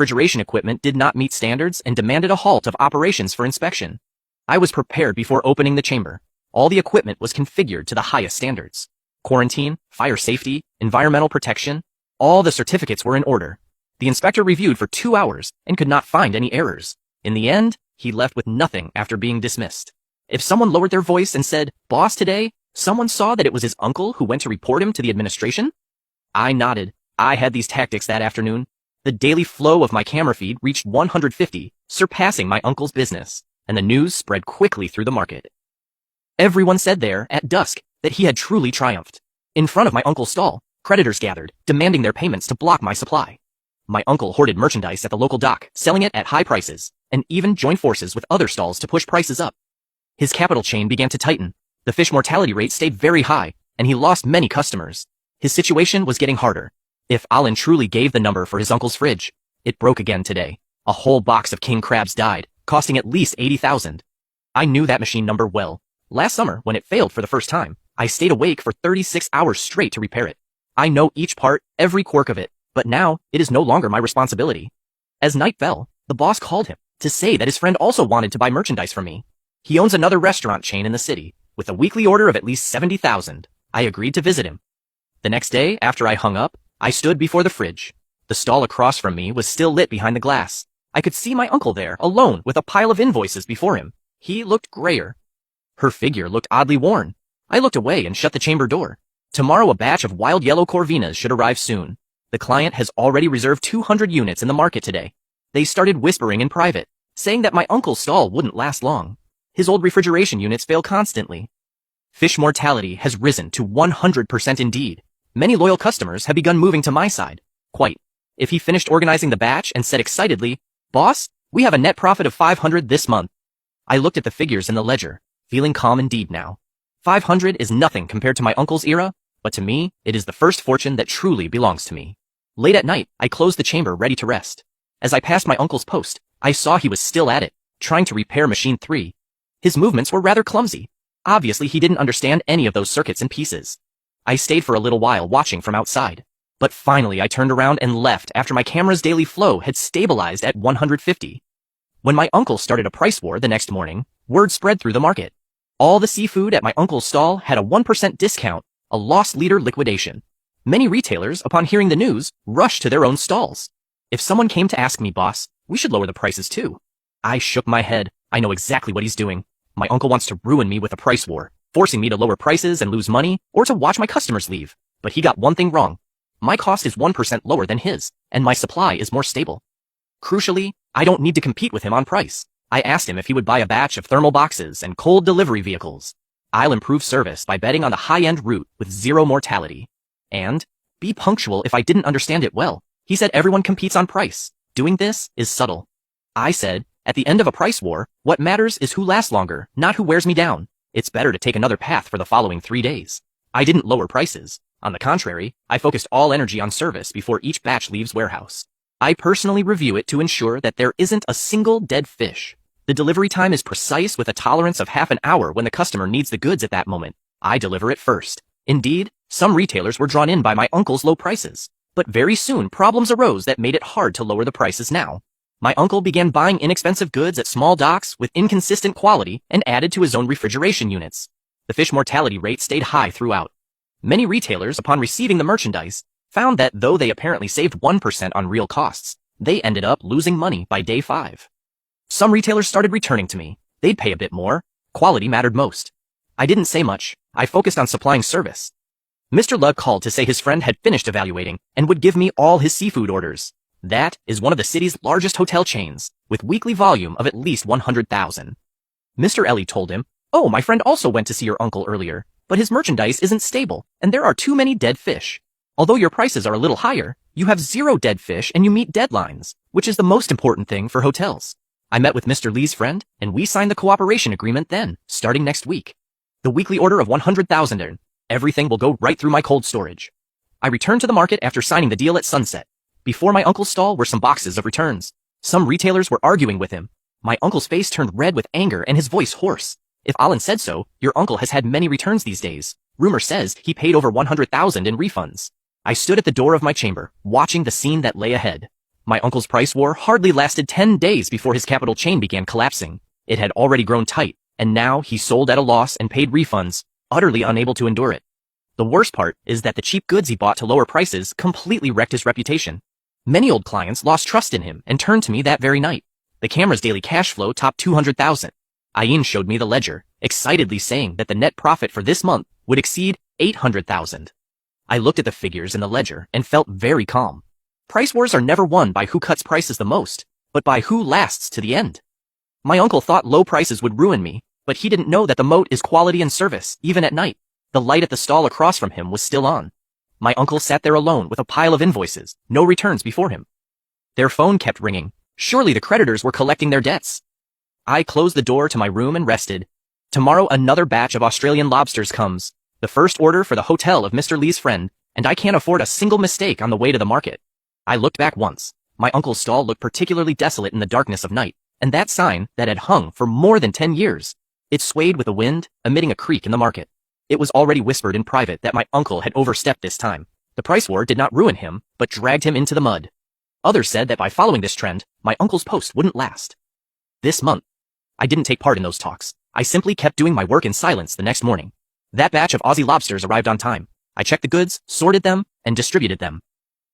refrigeration equipment did not meet standards and demanded a halt of operations for inspection. I was prepared before opening the chamber. All the equipment was configured to the highest standards. Quarantine, fire safety, environmental protection, all the certificates were in order. The inspector reviewed for 2 hours and could not find any errors. In the end, he left with nothing after being dismissed. If someone lowered their voice and said, "Boss, today," someone saw that it was his uncle who went to report him to the administration? I nodded. I had these tactics that afternoon. The daily flow of my camera feed reached 150, surpassing my uncle's business, and the news spread quickly through the market. Everyone said there, at dusk, that he had truly triumphed. In front of my uncle's stall, creditors gathered, demanding their payments to block my supply. My uncle hoarded merchandise at the local dock, selling it at high prices, and even joined forces with other stalls to push prices up. His capital chain began to tighten. The fish mortality rate stayed very high, and he lost many customers. His situation was getting harder. If Alan truly gave the number for his uncle's fridge, it broke again today. A whole box of king crabs died, costing at least $80,000. I knew that machine number well. Last summer, when it failed for the first time, I stayed awake for 36 hours straight to repair it. I know each part, every quirk of it, but now it is no longer my responsibility. As night fell, the boss called him to say that his friend also wanted to buy merchandise from me. He owns another restaurant chain in the city, with a weekly order of at least $70,000. I agreed to visit him. The next day, after I hung up, I stood before the fridge. The stall across from me was still lit behind the glass. I could see my uncle there, alone, with a pile of invoices before him. He looked grayer. Her figure looked oddly worn. I looked away and shut the chamber door. Tomorrow a batch of wild yellow corvinas should arrive soon. The client has already reserved 200 units in the market today. They started whispering in private, saying that my uncle's stall wouldn't last long. His old refrigeration units fail constantly. Fish mortality has risen to 100% indeed. Many loyal customers have begun moving to my side. Quite. If he finished organizing the batch and said excitedly, "Boss, we have a net profit of 500 this month." I looked at the figures in the ledger, feeling calm indeed now. 500 is nothing compared to my uncle's era, but to me, it is the first fortune that truly belongs to me. Late at night, I closed the chamber ready to rest. As I passed my uncle's post, I saw he was still at it, trying to repair machine 3. His movements were rather clumsy. Obviously, he didn't understand any of those circuits and pieces. I stayed for a little while watching from outside, but finally I turned around and left after my camera's daily flow had stabilized at 150. When my uncle started a price war the next morning, word spread through the market. All the seafood at my uncle's stall had a 1% discount, a loss leader liquidation. Many retailers, upon hearing the news, rushed to their own stalls. If someone came to ask me, "Boss, we should lower the prices too." I shook my head. I know exactly what he's doing. My uncle wants to ruin me with a price war, forcing me to lower prices and lose money, or to watch my customers leave. But he got one thing wrong. My cost is 1% lower than his, and my supply is more stable. Crucially, I don't need to compete with him on price. I asked him if he would buy a batch of thermal boxes and cold delivery vehicles. I'll improve service by betting on the high-end route with zero mortality. And be punctual if I didn't understand it well. He said everyone competes on price. Doing this is subtle. I said, at the end of a price war, what matters is who lasts longer, not who wears me down. It's better to take another path for the following 3 days. I didn't lower prices. On the contrary, I focused all energy on service before each batch leaves warehouse. I personally review it to ensure that there isn't a single dead fish. The delivery time is precise with a tolerance of half an hour when the customer needs the goods at that moment. I deliver it first. Indeed, some retailers were drawn in by my uncle's low prices. But very soon problems arose that made it hard to lower the prices now. My uncle began buying inexpensive goods at small docks with inconsistent quality and added to his own refrigeration units. The fish mortality rate stayed high throughout. Many retailers, upon receiving the merchandise, found that though they apparently saved 1% on real costs, they ended up losing money by day 5. Some retailers started returning to me. They'd pay a bit more. Quality mattered most. I didn't say much. I focused on supplying service. Mr. Lug called to say his friend had finished evaluating and would give me all his seafood orders. That is one of the city's largest hotel chains, with weekly volume of at least 100,000. Mr. Ellie told him, "Oh, my friend also went to see your uncle earlier, but his merchandise isn't stable, and there are too many dead fish. Although your prices are a little higher, you have 0 dead fish and you meet deadlines, which is the most important thing for hotels." I met with Mr. Lee's friend, and we signed the cooperation agreement then, starting next week. The weekly order of 100,000 and everything will go right through my cold storage. I returned to the market after signing the deal at sunset. Before my uncle's stall were some boxes of returns. Some retailers were arguing with him. My uncle's face turned red with anger and his voice hoarse. "If Alan said so, your uncle has had many returns these days. Rumor says he paid over 100,000 in refunds." I stood at the door of my chamber, watching the scene that lay ahead. My uncle's price war hardly lasted 10 days before his capital chain began collapsing. It had already grown tight, and now he sold at a loss and paid refunds, utterly unable to endure it. The worst part is that the cheap goods he bought to lower prices completely wrecked his reputation. Many old clients lost trust in him and turned to me that very night. The camera's daily cash flow topped 200,000. Ayin showed me the ledger, excitedly saying that the net profit for this month would exceed 800,000. I looked at the figures in the ledger and felt very calm. Price wars are never won by who cuts prices the most, but by who lasts to the end. My uncle thought low prices would ruin me, but he didn't know that the moat is quality and service, even at night. The light at the stall across from him was still on. My uncle sat there alone with a pile of invoices, no returns before him. Their phone kept ringing. Surely the creditors were collecting their debts. I closed the door to my room and rested. Tomorrow another batch of Australian lobsters comes, the first order for the hotel of Mr. Lee's friend, and I can't afford a single mistake on the way to the market. I looked back once. My uncle's stall looked particularly desolate in the darkness of night, and that sign that had hung for more than 10 years. It swayed with the wind, emitting a creak in the market. It was already whispered in private that my uncle had overstepped this time. The price war did not ruin him, but dragged him into the mud. Others said that by following this trend, my uncle's post wouldn't last. This month, I didn't take part in those talks. I simply kept doing my work in silence the next morning. That batch of Aussie lobsters arrived on time. I checked the goods, sorted them, and distributed them.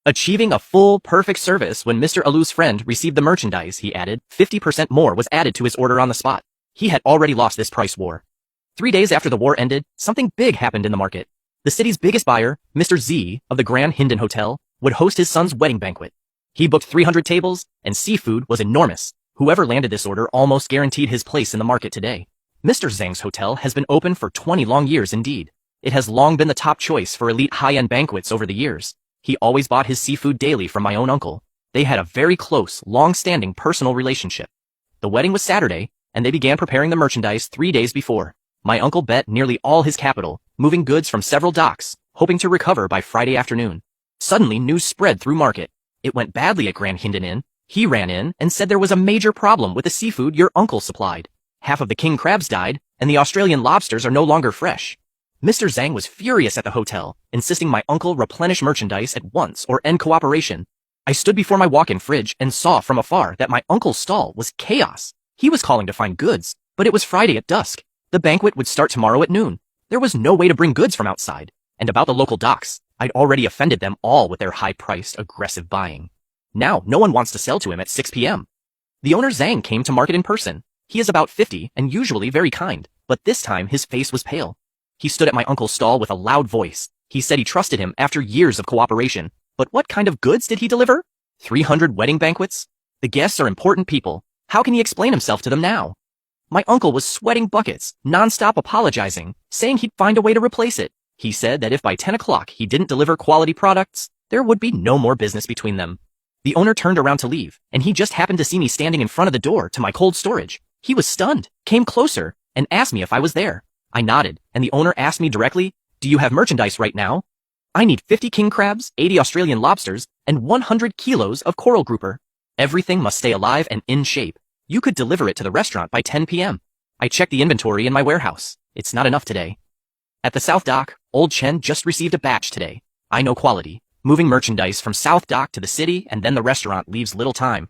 Achieving a full, perfect service when Mr. Alu's friend received the merchandise, he added, 50% more was added to his order on the spot. He had already lost this price war. 3 days after the war ended, something big happened in the market. The city's biggest buyer, Mr. Z of the Grand Hindon Hotel, would host his son's wedding banquet. He booked 300 tables, and seafood was enormous. Whoever landed this order almost guaranteed his place in the market today. Mr. Zhang's hotel has been open for 20 long years indeed. It has long been the top choice for elite high-end banquets over the years. He always bought his seafood daily from my own uncle. They had a very close, long-standing personal relationship. The wedding was Saturday, and they began preparing the merchandise 3 days before. My uncle bet nearly all his capital, moving goods from several docks, hoping to recover by Friday afternoon. Suddenly, news spread through market. It went badly at Grand Hindon Inn. He ran in and said there was a major problem with the seafood your uncle supplied. Half of the king crabs died, and the Australian lobsters are no longer fresh. Mr. Zhang was furious at the hotel, insisting my uncle replenish merchandise at once or end cooperation. I stood before my walk-in fridge and saw from afar that my uncle's stall was chaos. He was calling to find goods, but it was Friday at dusk. The banquet would start tomorrow at noon. There was no way to bring goods from outside. And about the local docks, I'd already offended them all with their high-priced, aggressive buying. Now, no one wants to sell to him at 6 p.m. The owner Zhang came to market in person. He is about 50 and usually very kind, but this time his face was pale. He stood at my uncle's stall with a loud voice. He said he trusted him after years of cooperation. But what kind of goods did he deliver? 300 wedding banquets? The guests are important people. How can he explain himself to them now? My uncle was sweating buckets, non-stop apologizing, saying he'd find a way to replace it. He said that if by 10 o'clock he didn't deliver quality products, there would be no more business between them. The owner turned around to leave, and he just happened to see me standing in front of the door to my cold storage. He was stunned, came closer, and asked me if I was there. I nodded, and the owner asked me directly, "Do you have merchandise right now?" "I need 50 king crabs, 80 Australian lobsters, and 100 kilos of coral grouper. Everything must stay alive and in shape. You could deliver it to the restaurant by 10 p.m. I checked the inventory in my warehouse. It's not enough today. At the South Dock, Old Chen just received a batch today. I know quality. Moving merchandise from South Dock to the city and then the restaurant leaves little time.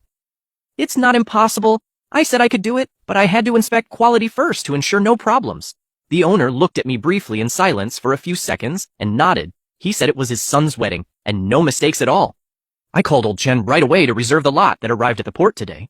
It's not impossible. I said I could do it, but I had to inspect quality first to ensure no problems. The owner looked at me briefly in silence for a few seconds and nodded. He said it was his son's wedding, and no mistakes at all. I called Old Chen right away to reserve the lot that arrived at the port today.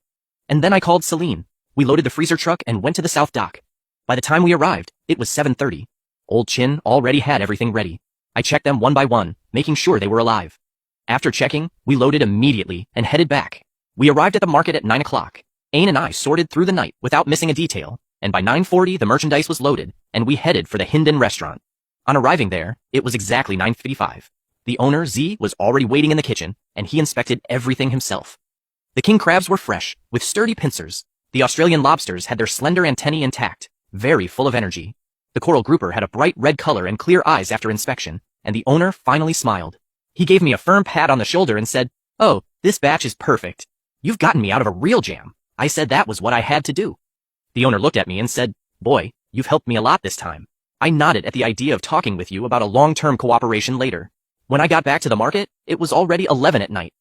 And then I called Celine. We loaded the freezer truck and went to the South Dock. By the time we arrived, it was 7:30. Old Chin already had everything ready. I checked them one by one, making sure they were alive. After checking, we loaded immediately and headed back. We arrived at the market at 9 o'clock. Ain and I sorted through the night without missing a detail, and by 9:40 the merchandise was loaded, and we headed for the Hindon restaurant. On arriving there, it was exactly 9:55. The owner, Z, was already waiting in the kitchen, and he inspected everything himself. The king crabs were fresh, with sturdy pincers. The Australian lobsters had their slender antennae intact, very full of energy. The coral grouper had a bright red color and clear eyes after inspection, and the owner finally smiled. He gave me a firm pat on the shoulder and said, "Oh, this batch is perfect. You've gotten me out of a real jam." I said that was what I had to do. The owner looked at me and said, "Boy, you've helped me a lot this time." I nodded at the idea of talking with you about a long-term cooperation later. When I got back to the market, it was already 11 at night.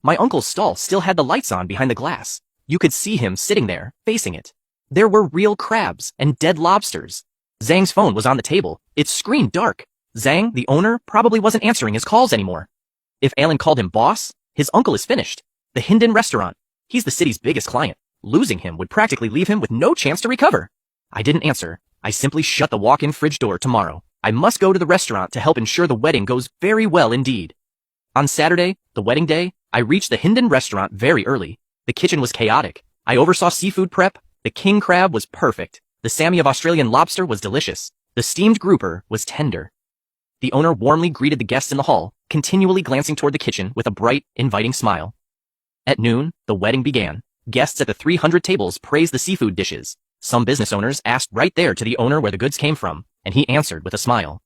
My uncle's stall still had the lights on behind the glass. You could see him sitting there, facing it. There were real crabs and dead lobsters. Zhang's phone was on the table, its screen dark. Zhang, the owner, probably wasn't answering his calls anymore. If Alan called him boss, his uncle is finished. The Hindon restaurant. He's the city's biggest client. Losing him would practically leave him with no chance to recover. I didn't answer. I simply shut the walk-in fridge door tomorrow. I must go to the restaurant to help ensure the wedding goes very well indeed. On Saturday, the wedding day, I reached the Hindon restaurant very early. The kitchen was chaotic. I oversaw seafood prep. The king crab was perfect. The Sammy of Australian lobster was delicious. The steamed grouper was tender. The owner warmly greeted the guests in the hall, continually glancing toward the kitchen with a bright, inviting smile. At noon, the wedding began. Guests at the 300 tables praised the seafood dishes. Some business owners asked right there to the owner where the goods came from, and he answered with a smile.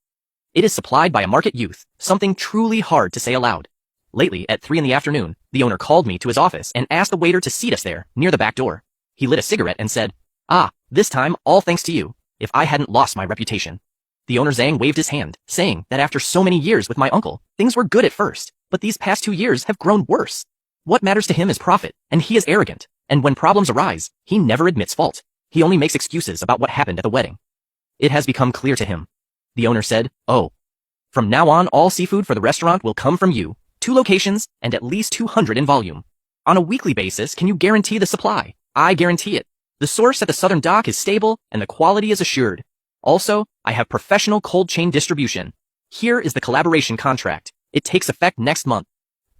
It is supplied by a market youth, something truly hard to say aloud. Lately, at 3 in the afternoon, the owner called me to his office and asked the waiter to seat us there, near the back door. He lit a cigarette and said, "Ah, this time, all thanks to you, if I hadn't lost my reputation." The owner Zhang waved his hand, saying that after so many years with my uncle, things were good at first, but these past 2 years have grown worse. What matters to him is profit, and he is arrogant, and when problems arise, he never admits fault. He only makes excuses about what happened at the wedding. It has become clear to him. The owner said, "Oh, from now on all seafood for the restaurant will come from you, 2 locations, and at least 200 in volume. On a weekly basis, can you guarantee the supply? I guarantee it. The source at the southern dock is stable, and the quality is assured. Also, I have professional cold chain distribution. Here is the collaboration contract. It takes effect next month.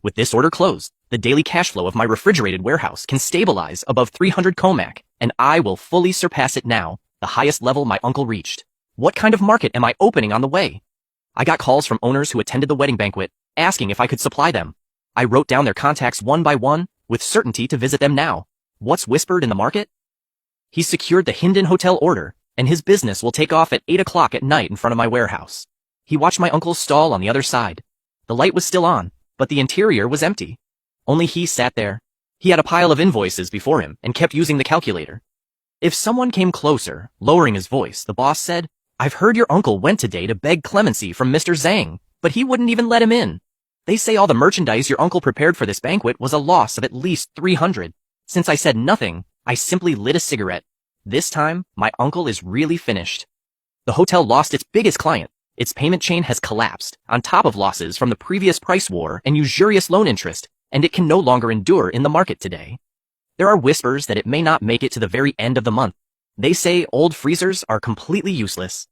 With this order closed, the daily cash flow of my refrigerated warehouse can stabilize above 300 komac, and I will fully surpass it now, the highest level my uncle reached. What kind of market am I opening on the way?" I got calls from owners who attended the wedding banquet, asking if I could supply them. I wrote down their contacts one by one, with certainty to visit them now. What's whispered in the market? He's secured the Hindon Hotel order, and his business will take off at 8 o'clock at night in front of my warehouse. He watched my uncle's stall on the other side. The light was still on, but the interior was empty. Only he sat there. He had a pile of invoices before him and kept using the calculator. If someone came closer, lowering his voice, the boss said, "I've heard your uncle went today to beg clemency from Mr. Zhang, but he wouldn't even let him in. They say all the merchandise your uncle prepared for this banquet was a loss of at least 300. Since I said nothing, I simply lit a cigarette. This time, my uncle is really finished. The hotel lost its biggest client. Its payment chain has collapsed, on top of losses from the previous price war and usurious loan interest, and it can no longer endure in the market today. There are whispers that it may not make it to the very end of the month. They say old freezers are completely useless.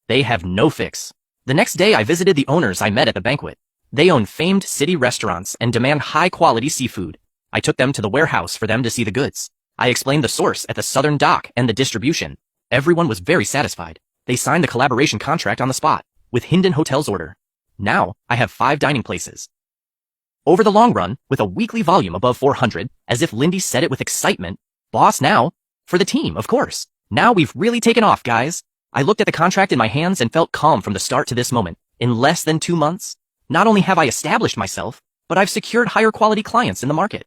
They have no fix. The next day I visited the owners I met at the banquet. They own famed city restaurants and demand high-quality seafood. I took them to the warehouse for them to see the goods. I explained the source at the southern dock and the distribution. Everyone was very satisfied. They signed the collaboration contract on the spot, with Hindon Hotel's order. Now, I have 5 dining places. Over the long run, with a weekly volume above 400, as if Lindy said it with excitement, "Boss now, for the team, of course. Now we've really taken off, guys." I looked at the contract in my hands and felt calm from the start to this moment. In less than 2 months, not only have I established myself, but I've secured higher quality clients in the market.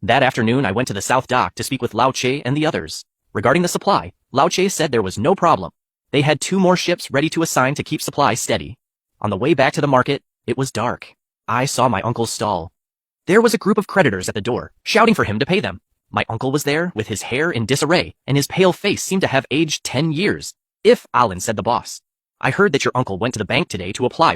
That afternoon, I went to the South Dock to speak with Lao Che and the others. Regarding the supply, Lao Che said there was no problem. They had 2 more ships ready to assign to keep supply steady. On the way back to the market, it was dark. I saw my uncle's stall. There was a group of creditors at the door, shouting for him to pay them. My uncle was there, with his hair in disarray, and his pale face seemed to have aged 10 years. "If, Alan," said the boss. "I heard that your uncle went to the bank today to apply